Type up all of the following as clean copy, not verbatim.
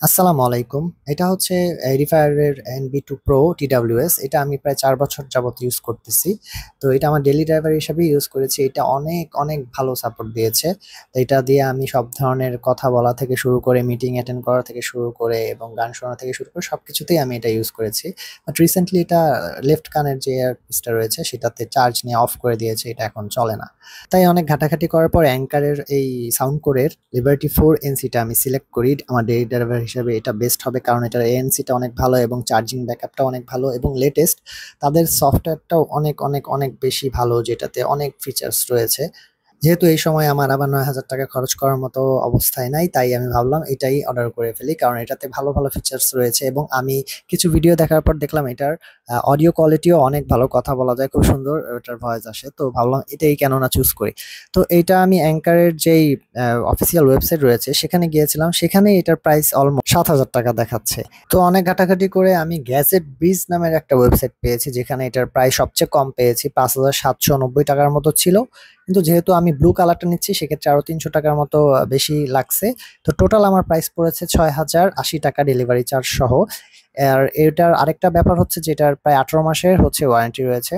আসসালামু আলাইকুম। এটা হচ্ছে Edifier এর NB2 Pro TWS। এটা আমি প্রায় ৪ বছর যাবত ইউজ করতেছি। তো এটা আমার ডেইলি ড্রাইভার হিসেবেই ইউজ করেছি। এটা অনেক, অনেক ভালো সাপোর্ট দিয়েছে। তো এটা দিয়ে আমি সব ধরনের কথা বলা থেকে শুরু করে মিটিং অ্যাটেন্ড করা থেকে শুরু করে এবং গান শোনা থেকে শুরু করে সবকিছুতেই আমি এটা ইউজ করেছি। বাট রিসেন্টলি এটা লেফট কানের যে এয়ারপিসটা রয়েছে সেটাতে চার্জ নিয়ে অফ করে দিয়েছে। এটা এখন চলে না। তাই অনেক ঘাটাঘাটি করার পর অ্যাঙ্কারের এই সাউন্ড কোরের লিবার্টি 4NC টা আমি সিলেক্ট করি। আমার ডেইলি ড্রাইভার হিসেবে এটা বেস্ট হবে কারণ এটার ANC টা অনেক ভালো এবং চার্জিং ব্যাকআপটাও অনেক ভালো এবং লেটেস্ট তাদের সফটওয়্যারটাও অনেক, অনেক, অনেক বেশি ভালো যেটাতে অনেক ফিচার্স রয়েছে। যেহেতু এই সময় আমার আবার ৳৯,০০০ খরচ করার মতো অবস্থায় নাই, তাই আমি ভাবলাম এটাই অর্ডার করে ফেলি। কারণ এটাতে ভালো, ভালো ফিচার্স রয়েছে এবং আমি কিছু ভিডিও দেখার পর দেখলাম এটার অডিও কোয়ালিটিও অনেক ভালো। কথা বলা যায়, খুব সুন্দর এটার ভয়েস আসে। তো ভাবলাম এটাই কেন না চুজ করি। তো এইটা আমি অ্যাঙ্কারের যেই অফিসিয়াল ওয়েবসাইট রয়েছে সেখানে গিয়েছিলাম। সেখানে এটার প্রাইস অলমোস্ট ৳৭,০০০ দেখাচ্ছে। তো অনেক ঘাটাঘাটি করে আমি গ্যাজেট বিজ নামের একটা ওয়েবসাইট পেয়েছি যেখানে এটার প্রাইস সবচেয়ে কম পেয়েছি। ৳৫,৭৯০ মতো ছিল। কিন্তু যেহেতু আমি ব্লু কালারটা নিচ্ছি সেক্ষেত্রে আরো ৳৩০০ মতো বেশি লাগছে। তো টোটাল আমার প্রাইস পড়েছে ৳৬,০৮০ ডেলিভারি চার্জ সহ। আর এটার আরেকটা ব্যাপার হচ্ছে যে এটার প্রায় ১৮ মাসের হচ্ছে ওয়ারেন্টি রয়েছে,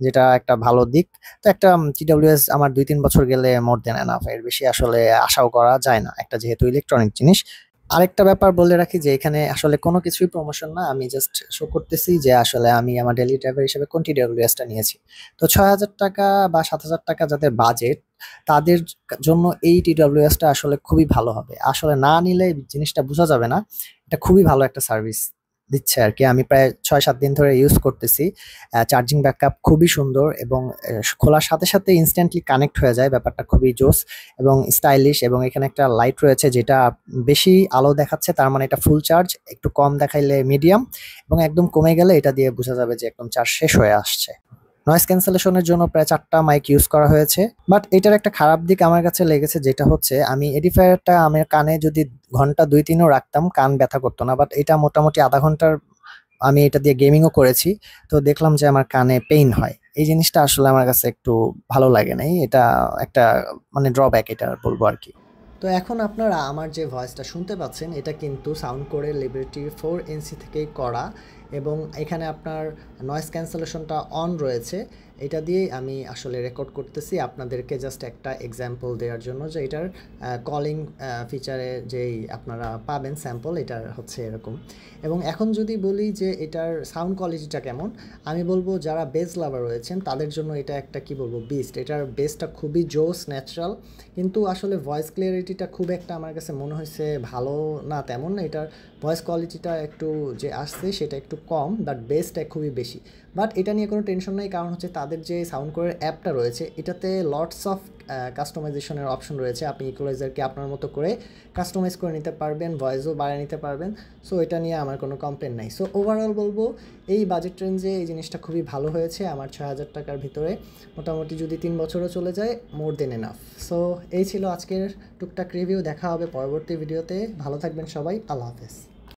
যেটা একটা ভালো দিক। তো একটা TWS আমার ২-৩ বছর গেলে মোর দ্যান এনাফ। এর বেশি আসলে আশাও করা যায় না, একটা যেহেতু ইলেকট্রনিক জিনিস। আরেকটা ব্যাপার বলে রাখি যে এখানে আসলে কোনো কিছুই প্রমোশন না। আমি জাস্ট শো করতেছি যে আসলে আমি আমার ডেইলি ড্রাইভার হিসেবে কোন TWS টা নিয়েছি। তো ৳৬,০০০ বা ৳৭,০০০ যাদের বাজেট তাদের জন্য এই TWS টা আসলে খুবই ভালো হবে। আসলে না নিলে জিনিসটা বোঝা যাবে না। এটা খুবই ভালো একটা সার্ভিস দিচ্ছে আরকি। আমি প্রায় ৬-৭ দিন ধরে ইউজ করতেছি। চার্জিং ব্যাকআপ খুবই সুন্দর এবং খোলার সাথে, সাথে ইনস্ট্যান্টলি কানেক্ট হয়ে যায়। ব্যাপারটা খুবই জোস এবং স্টাইলিশ এবং এখানে একটা লাইট রয়েছে যেটা বেশি আলো দেখাচ্ছে তার মানে এটা ফুল চার্জ, একটু কম দেখাইলে মিডিয়াম এবং একদম কমে গেলে এটা দিয়ে বোঝা যাবে যে একদম চার্জ শেষ হয়ে আসছে। নয়েজ ক্যান্সেলেশনের জন্য প্রায় ৪ টা মাইক ইউজ করা হয়েছে। বাট এটার একটা খারাপ দিক আমার কাছে লেগেছে যেটা হচ্ছে আমি এডিফায়ারটা আমার কানে যদি ঘন্টা ২-৩ ও রাখতাম কান ব্যথা করতো না। বাট এটা মোটামুটি ০.৫ ঘন্টার আমি এটা দিয়ে গেমিংও করেছি। তো দেখলাম যে আমার কানে পেইন হয়। এই জিনিসটা আসলে আমার কাছে একটু ভালো লাগে নাই। এটা একটা মানে ড্রব্যাক এটা বলবো আরকি। তো এখন আপনারা আমার যে ভয়েসটা শুনতে পাচ্ছেন এটা কিন্তু সাউন্ড করে লিবার্টি 4NC থেকেই করা এবং এখানে আপনার নয়েজ ক্যান্সেলেশনটা অন রয়েছে। এটা দিয়েই আমি আসলে রেকর্ড করতেছি আপনাদেরকে জাস্ট একটা এক্সাম্পল দেওয়ার জন্য যে এটার কলিং ফিচারে যেই আপনারা পাবেন স্যাম্পল এটার হচ্ছে এরকম। এবং এখন যদি বলি যে এটার সাউন্ড কোয়ালিটিটা কেমন, আমি বলবো যারা বেস লাভার রয়েছেন তাদের জন্য এটা একটা কি বলবো বিস্ট। এটার বেসটা খুবই জোস ন্যাচারাল, কিন্তু আসলে ভয়েস ক্লিয়ারিটিটা খুব একটা আমার কাছে মনে হয়েছে ভালো না, তেমন না। এটার ভয়েস কোয়ালিটিটা একটু যে আসছে সেটা একটু কম, বাট বেসটা খুবই বেশি। বাট এটা নিয়ে কোনো টেনশন নেই কারণ হচ্ছে তাদের যে সাউন্ড কোরের অ্যাপটা রয়েছে এটাতে লটস অফ কাস্টমাইজেশনের অপশন রয়েছে। আপনি ইকুয়ালাইজারকে আপনার মতো করে কাস্টমাইজ করে নিতে পারবেন, ভয়েসও বাড়িয়ে নিতে পারবেন। সো এটা নিয়ে আমার কোনো কমপ্লেন নাই। সো ওভারঅল বলবো এই বাজেট রেঞ্জে এই জিনিসটা খুবই ভালো হয়েছে আমার। ৳৬,০০০ ভিতরে মোটামুটি যদি ৩ বছরও চলে যায় মোর দেন এনাফ। সো এই ছিল আজকের টুকটাক রিভিউ। দেখা হবে পরবর্তী ভিডিওতে। ভালো থাকবেন সবাই। আল্লাহ হাফেজ।